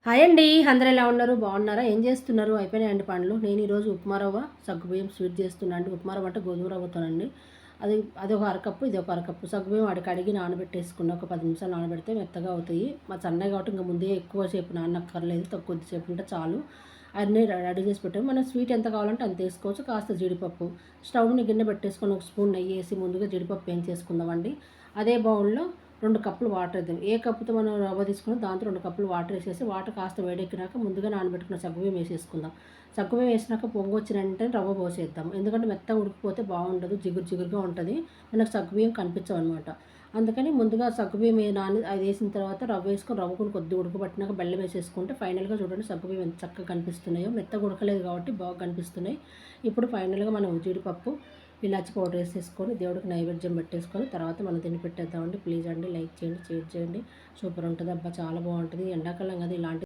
Hi అండి. అందరూ ఎలా ఉన్నారు? బాగున్నారా? ఏం చేస్తున్నారు? అయిపోయినాయండి పనులు. నేను ఈరోజు ఉప్మా రవ్వ, సగ్గుబియ్యం స్వీట్ చేస్తున్నా అండి. ఉప్మా రవ్వ అంటే గోధుమ రవ్వతోనండి. అదొక అరకప్పు, ఇదొక అరకప్పు. సగ్గుబియ్యం కడిగి నానబెట్టేసుకున్న ఒక 10 నిమిషాలు నానబెడితే మెత్తగా అవుతాయి. మా సన్నగా కాబట్టి ఇంక ముందే ఎక్కువ సేపు నానక్కర్లేదు. కొద్దిసేపు ఉంటే చాలు. అన్నీ రెడీ చేసి పెట్టాము. మనం స్వీట్ ఎంత కావాలంటే అంత వేసుకోవచ్చు. కాస్త జీడిపప్పు, స్టవ్‌ని గిన్నె పెట్టేసుకొని ఒక స్పూన్ నెయ్యేసి ముందుగా జీడిపప్పు వేయించేసుకుందామండి. అదే బౌల్‌లో 2 కప్పులు వాటర్ వేద్దాం. ఏ కప్పుతో మనం రవ్వ తీసుకున్నామో దాంతో 2 కప్పులు వాటర్ వేసేసి, వాటర్ కాస్త వేడెక్కినాక ముందుగా నానబెట్టుకున్న సగ్గుబియ్యం వేసేసుకుందాం. సగ్గుబియ్యం వేసినాక పొంగొచ్చిన వెంటనే రవ్వ పోసేద్దాం. ఎందుకంటే మెత్తగా ఉడికిపోతే బాగుండదు. జిగురు జిగురుగా ఉంటుంది. మనకు సగ్గుబియ్యం కనిపించవన్నమాట. అందుకని ముందుగా సగ్గుబియ్యం అది వేసిన తర్వాత రవ్వ వేసుకొని రవ్వ కూడా కొద్దిగా ఉడకబట్టినాక బెల్లం వేసేసుకుంటే ఫైనల్గా చూడండి సగ్గుబియ్యం ఎంత చక్కగా కనిపిస్తున్నాయో. మెత్తగా ఉడకలేదు కాబట్టి బాగా కనిపిస్తున్నాయి. ఇప్పుడు ఫైనల్గా మనం జీడిపప్పు, ఇలాచి పౌడర్ వేసేసుకొని దేవుడికి నైవేద్యం పెట్టేసుకొని తర్వాత మనం తిని పెట్టేద్దామండి. ప్లీజ్ అండి లైక్ చేయండి, షేర్ చేయండి. సూపర్ ఉంటుంది. అబ్బా చాలా బాగుంటుంది. ఎండాకాలం కదా ఇలాంటి